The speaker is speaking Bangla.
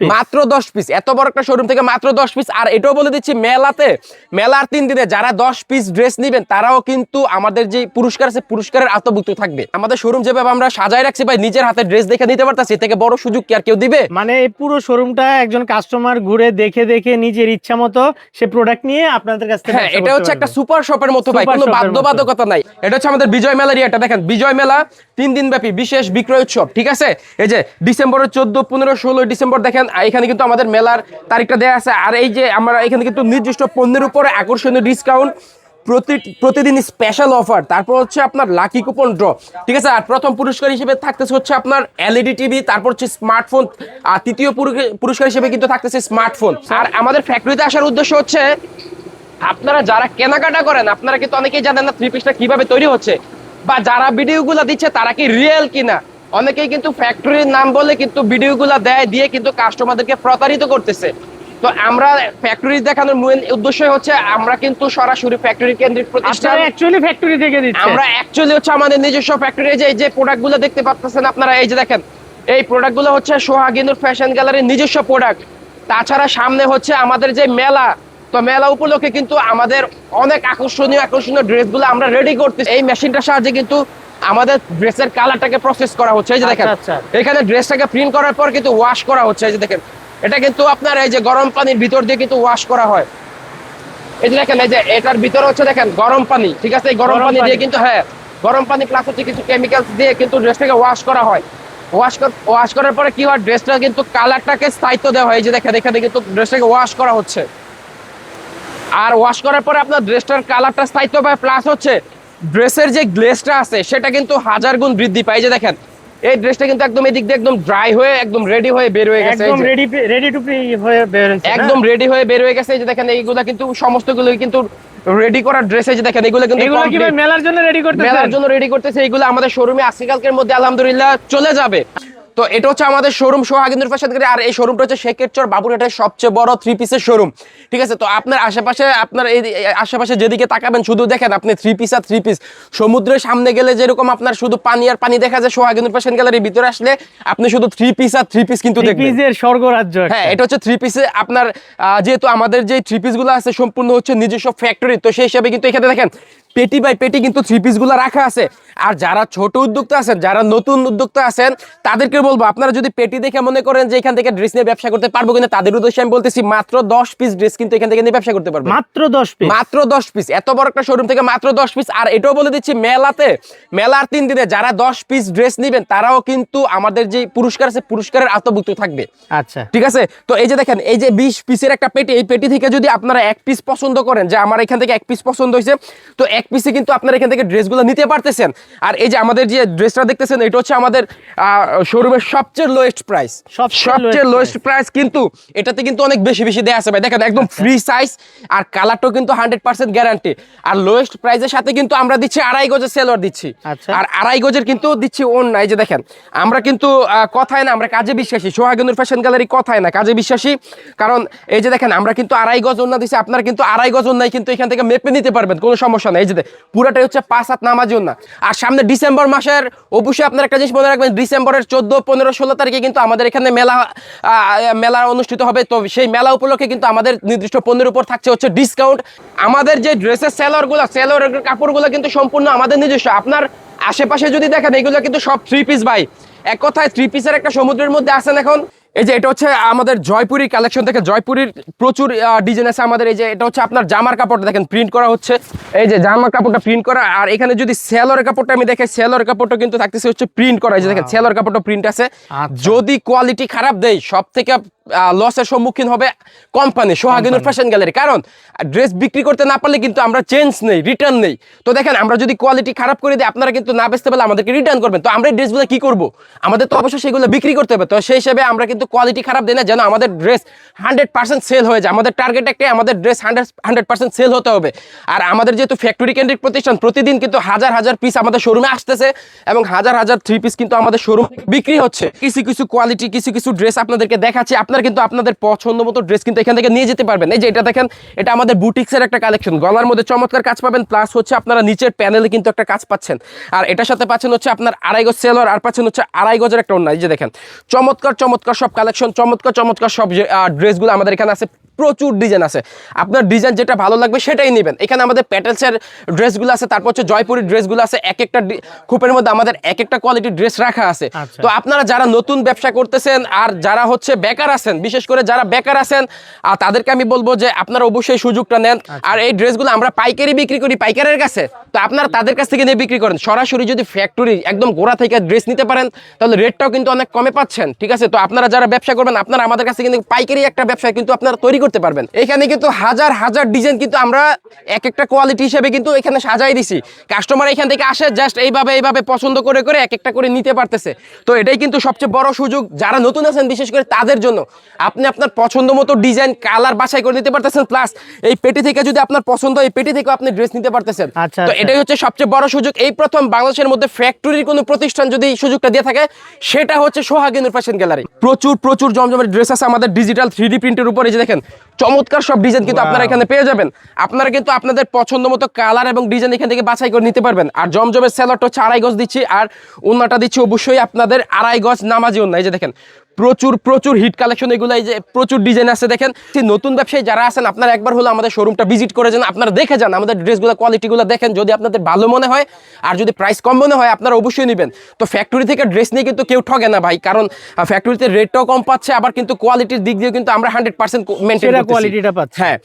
মাত্র 10 পিস, এত বড় একটা শোরুম থেকে মাত্র 10 পিস। আর এটাও বলে দিচ্ছি, মেলার 3 দিনে যারা 10 পিস ড্রেস নেবেন তারাও কিন্তু আমাদের যে পুরস্কার আছে পুরস্কারের আওতাভুক্ত থাকবে। আমাদের শোরুম যেভাবে আমরা সাজায় রাখছি ভাই, নিজের হাতে ড্রেস দেখে নিতে পারতাছি, এর থেকে বড় সুযোগ কি আর কেউ দিবে? মানে এই পুরো শোরুমটা একজন কাস্টমার ঘুরে দেখে দেখে নিজের ইচ্ছা মতো সে প্রোডাক্ট নিয়ে আপনাদের কাছ থেকে হ্যাঁ, এটা হচ্ছে একটা সুপার শপের মতো ভাই, কোনো বাধ্যবাধকতা নাই। এটা হচ্ছে আমাদের বিজয় মেলার এটা দেখেন, বিজয় মেলা 3 দিন ব্যাপী বিশেষ বিক্রয় উৎসব, ঠিক আছে? এই যে ডিসেম্বরের 14, 15, 16 ডিসেম্বর দেখেন, এখানে কিন্তু আমাদের মেলার তারিখটা দেয়া আছে। আর এই যে আমরা এখানে কিন্তু নির্দিষ্ট পণ্যের উপরে আকর্ষণীয় ডিসকাউন্ট, প্রতিদিন স্পেশাল অফার, তারপর হচ্ছে আপনার লাকি কুপন ড্র, ঠিক আছে? আর প্রথম পুরস্কার হিসেবে থাকতেছে হচ্ছে আপনার এলইডি টিভি, তারপর হচ্ছে স্মার্টফোন, আর তৃতীয় পুরস্কার হিসেবে কিন্তু থাকতেছে স্মার্টফোন। আর আমাদের ফ্যাক্টরিতে আসার উদ্দেশ্য হচ্ছে, আপনারা যারা কেনাকাটা করেন আপনারা কিন্তু অনেকেই জানেন না থ্রি পিসটা কিভাবে তৈরি হচ্ছে, বা যারা ভিডিওগুলো দিচ্ছে তারা কি রিয়েল কিনা। অনেকেই কিন্তু ফ্যাক্টরির নাম বলে কিন্তু ভিডিওগুলো দিয়ে কিন্তু কাস্টমারদেরকে প্রতারিত করতেছে। তো আমরা ফ্যাক্টরি দেখানোর মূল উদ্দেশ্য হচ্ছে আমরা কিন্তু সরাসরি ফ্যাক্টরি কেন্দ্রিক প্রতিষ্ঠান, অ্যাকচুয়ালি ফ্যাক্টরি থেকে দিচ্ছি আমরা অ্যাকচুয়ালি হচ্ছে আমাদের নিজস্ব ফ্যাক্টরি। যে প্রোডাক্টগুলো দেখতে পাচ্ছেন আপনারা, এই যে দেখেন, এই প্রোডাক্টগুলো হচ্ছে সোহাগিনুর ফ্যাশন গ্যালারির নিজস্ব প্রোডাক্ট। তাছাড়া সামনে হচ্ছে আমাদের যে মেলা, তো মেলা উপলক্ষে কিন্তু আমাদের অনেক আকর্ষণীয় ড্রেসগুলো আমরা রেডি করতেছি। এই মেশিনটার সাহায্যে কিন্তু আমাদের ড্রেসের কালারটাকে প্রসেস করা হচ্ছে। এই যে দেখেন, এখানে ড্রেসটাকে প্রিন্ট করার পর কিন্তু ওয়াশ করা হচ্ছে। এই যে দেখেন, এটা কিন্তু আপনার এই যে গরম পানির ভিতর দিয়ে কিন্তু ওয়াশ করা হয়। এই যে দেখেন, এই যে এটার ভিতরে হচ্ছে দেখেন গরম পানি, ঠিক আছে? এই গরম পানি দিয়ে কিন্তু, হ্যাঁ, গরম পানি প্লাস হচ্ছে কিছু কেমিক্যালস দিয়ে কিন্তু ড্রেসটাকে ওয়াশ করা হয়। ওয়াশ করার পরে কি হয়, ড্রেসটা কিন্তু কালারটাকে স্থায়িত্ব দেওয়া হয়। এই যে দেখেন, এখানে কিন্তু ড্রেসটাকে ওয়াশ করা হচ্ছে। আর ওয়াশ করার পরে আপনার ড্রেসটার কালারটা স্থায়িত্ব পায়, প্লাস হচ্ছে ড্রেসের যে গ্লেজটা আছে সেটা কিন্তু 1000 গুণ বৃদ্ধি পায়। এই যে দেখেন, এই ড্রেসটা কিন্তু একদম এদিক দিয়ে একদম ড্রাই হয়ে একদম রেডি হয়ে বের হয়ে গেছে, একদম রেডি টু হয়ে বের হয়েছে, একদম রেডি হয়ে বের হয়ে গেছে। এই যে দেখেন, এইগুলা কিন্তু সমস্তগুলো কিন্তু রেডি করা ড্রেস। এই যে দেখেন, এগুলো কিন্তু কি ভাই মেলার জন্য রেডি করতেছে? এইগুলো আমাদের শোরুমে আজকালকের মধ্যে আলহামদুলিল্লাহ চলে যাবে। তো এটা হচ্ছে আমাদের শোরুম সোহাগিনুর ফ্যাশন গ্যালারি। আর এই শোরুমটা হচ্ছে শেখেরচর বাবুরহাটের সবচেয়ে বড় 3 পিসের শোরুম, ঠিক আছে? তো আপনার আশেপাশে যেদিকে তাকাবেন শুধু দেখেন আপনি 3 পিস আর 3 পিস। সমুদ্রের সামনে গেলে যেরকম আপনার শুধু পানি আর পানি দেখা যায়, সোহাগিনুর ফ্যাশন গ্যালারির ভিতরে আসলে আপনি শুধু 3 পিস আর 3 পিস কিন্তু দেখবেন। 3 পিসের স্বর্গরাজ্য। হ্যাঁ, এটা হচ্ছে 3 পিসে আপনার যেহেতু আমাদের যে 3 পিস গুলো আছে সম্পূর্ণ হচ্ছে নিজস্ব ফ্যাক্টরি, তো সেই হিসাবে কিন্তু এখানে দেখেন পেটি বাই পেটি কিন্তু 3 পিস গুলো রাখা আছে। আর যারা ছোট উদ্যোক্তা আছেন, যারা নতুন উদ্যোক্তা আছেন, তাদেরকে বলবো আপনারা যদি পেটি দেখে মনে করেন যে এখান থেকে ড্রেস নিয়ে ব্যবসা করতে পারবো কিনা, তাদের উদ্দেশ্যে আমি বলতেছি মাত্র 10 পিস ড্রেস কিন্তু এখান থেকে নিয়ে ব্যবসা করতে পারবেন। মাত্র 10 পিস, মাত্র 10 পিস, এত বড় একটা শোরুম থেকে মাত্র 10 পিস। আর এটাও বলে দিচ্ছি, মেলার 3 দিনে যারা 10 পিস ড্রেস নেবেন তারাও কিন্তু আমাদের যে পুরস্কার আছে পুরস্কারের আওতাভুক্ত থাকবে। আচ্ছা, ঠিক আছে? তো এই যে দেখেন, এই যে 20 পিসের একটা পেটি, এই পেটি থেকে যদি আপনারা এক পিস পছন্দ করেন, যে আমার এখান থেকে এক পিস পছন্দ হয়েছে, তো এক পিসে কিন্তু আপনারা এখান থেকে ড্রেসগুলো নিতে পারতেছেন। আর এই যে আমাদের যে ড্রেসটা দেখতেছেন, এটা হচ্ছে আমাদের শোরুমের সবচেয়ে লোয়েস্ট প্রাইস, সবচেয়ে লোয়েস্ট প্রাইস। কিন্তু এটাতে কিন্তু অনেক বেশি দেয়া আছে ভাই। দেখেন, একদম ফ্রি সাইজ, আর কালারটাও কিন্তু 100% গ্যারান্টি। আর লোয়েস্ট প্রাইসের সাথে কিন্তু আমরা দিচ্ছি 2.5 গজের সেলোয়ার দিচ্ছি, আর 2.5 গজের কিন্তু দিচ্ছি ওড়না। এই যে দেখেন, আমরা কিন্তু কথায় না, আমরা কাজে বিশ্বাসী। সোহাগিনুর ফ্যাশন গ্যালারি কথায় না, কাজে বিশ্বাসী। কারণ এই যে দেখেন, আমরা কিন্তু 2.5 গজ ওড়না দিচ্ছি, আপনারা কিন্তু 2.5 গজ ওড়নায় কিন্তু এখান থেকে মেপে নিতে পারবেন, কোনো সমস্যা নেই। এই যে পুরাটাই হচ্ছে 5 হাত নামাজি ওড়না। আর সামনে ডিসেম্বর মাসের, অবশ্যই আপনারা একটা জিনিস মনে রাখবেন, ডিসেম্বরের 14, 15, 16 তারিখে কিন্তু আমাদের এখানে মেলা অনুষ্ঠিত হবে। তো সেই মেলা উপলক্ষে কিন্তু আমাদের নির্দিষ্ট পণ্যের উপর থাকছে হচ্ছে ডিসকাউন্ট। আমাদের যে ড্রেসের সেলরের কাপড়গুলো কিন্তু সম্পূর্ণ আমাদের নিজস্ব। আপনার আশেপাশে যদি দেখেন, এগুলো কিন্তু সব 3 পিস ভাই। এক কথায় 3 পিসের একটা সমুদ্রের মধ্যে আছেন এখন। এই যে এটা হচ্ছে আমাদের জয়পুরি কালেকশন থেকে, জয়পুরির প্রচুর ডিজাইন আছে আমাদের। এই যে এটা হচ্ছে আপনার জামার কাপড়টা দেখেন প্রিন্ট করা হচ্ছে, এই যে জামার কাপড়টা প্রিন্ট করা। আর এখানে যদি সেলরের কাপড়টা আমি দেখে, সেলরের কাপড়টা কিন্তু থাকতেছে হচ্ছে প্রিন্ট করা। এই যে দেখেন, সেলর কাপড়টা প্রিন্ট আছে। যদি কোয়ালিটি খারাপ দেয়, সব থেকে লসের সম্মুখীন হবে কোম্পানি সোহাগিনুর ফ্যাশন গ্যালারি। কারণ ড্রেস বিক্রি করতে না পারলে কিন্তু আমরা চেঞ্জ নেই, রিটার্ন নেই। তো দেখেন, আমরা যদি কোয়ালিটি খারাপ করে দিই, আপনারা কিন্তু না বেচতে পারলে আমাদেরকে রিটার্ন করবেন। তো আমরা এই ড্রেসগুলো কি করবো? আমাদের তো অবশ্যই সেগুলো বিক্রি করতে হবে। তো সেই হিসেবে আমরা কিন্তু কোয়ালিটি খারাপ দিই না, যেন আমাদের ড্রেস 100% সেল হয়ে যায়। আমাদের টার্গেট একটাই, আমাদের ড্রেস 100% সেল হতে হবে। আর আমাদের যেহেতু ফ্যাক্টরি কেন্দ্রিক প্রতিষ্ঠান, প্রতিদিন কিন্তু হাজার পিস আমাদের শোরুমে আসতেছে, এবং হাজার 3 পিস কিন্তু আমাদের শোরুম বিক্রি হচ্ছে। কিছু কোয়ালিটি, কিছু ড্রেস আপনাদেরকে দেখাচ্ছি। আপনারা কিন্তু আপনাদের পছন্দ মতো ড্রেস কিন্তু এখান থেকে নিয়ে যেতে পারবেন। এই যে এটা দেখেন, এটা আমাদের বুটিক্সের একটা কালেকশন। গলার মধ্যে চমৎকার কাজ পাবেন, প্লাস হচ্ছে আপনারা নিচের প্যানেলে কিন্তু একটা কাজ পাচ্ছেন। আর এটার সাথে পাচ্ছেন হচ্ছে আপনার 2.5 গজ সেলোয়ার, আর পাচ্ছেন হচ্ছে 2.5 গজের একটা ওড়না। এই যে দেখেন, চমৎকার সব সব কালেকশন, চমৎকার চমৎকার সব ড্রেসগুলো আমাদের এখানে আছে। প্রচুর ডিজাইন আছে, আপনার ডিজাইন যেটা ভালো লাগবে সেটাই নেবেন। এখানে আমাদের প্যাটেলসের ড্রেসগুলো আছে, তারপর হচ্ছে জয়পুরের ড্রেসগুলো আছে। এক একটা খোপের মধ্যে আমাদের এক একটা কোয়ালিটির ড্রেস রাখা আছে। আচ্ছা। তো আপনারা যারা নতুন ব্যবসা করতেছেন আর যারা হচ্ছে বেকার আছেন, বিশেষ করে যারা বেকার আছেন তাদেরকে আমি বলবো যে আপনারা অবশ্যই সুযোগটা নেন। আর এই ড্রেসগুলো আমরা পাইকারি বিক্রি করি পাইকারের কাছে, তো আপনারা তাদের কাছ থেকে নিয়ে বিক্রি করেন। সরাসরি যদি ফ্যাক্টরি একদম গোড়া থেকে ড্রেস নিতে পারেন তাহলে রেটটাও কিন্তু অনেক কমে পাচ্ছেন, ঠিক আছে? তো আপনারা যারা ব্যবসা করবেন আপনারা আমাদের কাছে কিন্তু পাইকারি একটা ব্যবসা কিন্তু আপনারা তৈরি করতে পারবেন। এখানে কিন্তু হাজার হাজার ডিজাইন কিন্তু আমরা এক একটা কোয়ালিটি হিসেবে কিন্তু এখানে সাজাই দিছি। কাস্টমার এখান থেকে আসে জাস্ট এইভাবে এইভাবে পছন্দ করে করে এক একটা করে নিতে পারতেছে। তো এটাই কিন্তু সবচেয়ে বড় সুযোগ যারা নতুন আছেন বিশেষ করে তাদের জন্য। আপনি আপনার পছন্দ মতো ডিজাইন কালার বাছাই করে নিতে পারতেছেন, প্লাস এই পেটি থেকে যদি আপনার পছন্দ এই পেটি থেকেও আপনি ড্রেস নিতে পারতেছেন। আচ্ছা, তো আচ্ছা। এটাই হচ্ছে সবচেয়ে বড় সুযোগ। এই প্রথম বাংলাদেশের মধ্যে ফ্যাক্টরির কোনো প্রতিষ্ঠান যদি এই সুযোগটা দিয়ে থাকে সেটা হচ্ছে সোহাগিনুর ফ্যাশন গ্যালারি। প্রচুর প্রচুর জমজমের ড্রেস আছে আমাদের ডিজিটাল 3D প্রিন্টের উপর। এই যে দেখেন চমৎকার সব ডিজাইন কিন্তু আপনারা এখানে পেয়ে যাবেন। আপনারা কিন্তু আপনাদের পছন্দ মতো কালার এবং ডিজাইন এখান থেকে বাছাই করে নিতে পারবেন। আর জমজমের সেলরটা হচ্ছে 2.5 গজ দিচ্ছি, আর ওন্নাটা দিচ্ছি অবশ্যই আপনাদের 2.5 গজ নামাজি ওন্না। এই যে দেখেন প্রচুর প্রচুর হিট কালেকশন এগুলো, এই যে প্রচুর ডিজাইন আছে দেখেন। নতুন ব্যবসায়ী যারা আছেন আপনারা একবার হলো আমাদের শোরুমটা ভিজিট করে যান, আপনারা দেখে যান আমাদের ড্রেসগুলো কোয়ালিটিগুলো দেখেন। যদি আপনাদের ভালো মনে হয় আর যদি প্রাইস কম মনে হয় আপনারা অবশ্যই নেবেন। তো ফ্যাক্টরি থেকে ড্রেস নিয়ে কিন্তু কেউ ঠগে না ভাই, কারণ ফ্যাক্টরিতে রেটটাও কম পাচ্ছে, আবার কিন্তু কোয়ালিটির দিক দিয়ে কিন্তু আমরা 100% মেনটেন সেরা করতেছি। কোয়ালিটিটা পাচ্ছি। হ্যাঁ।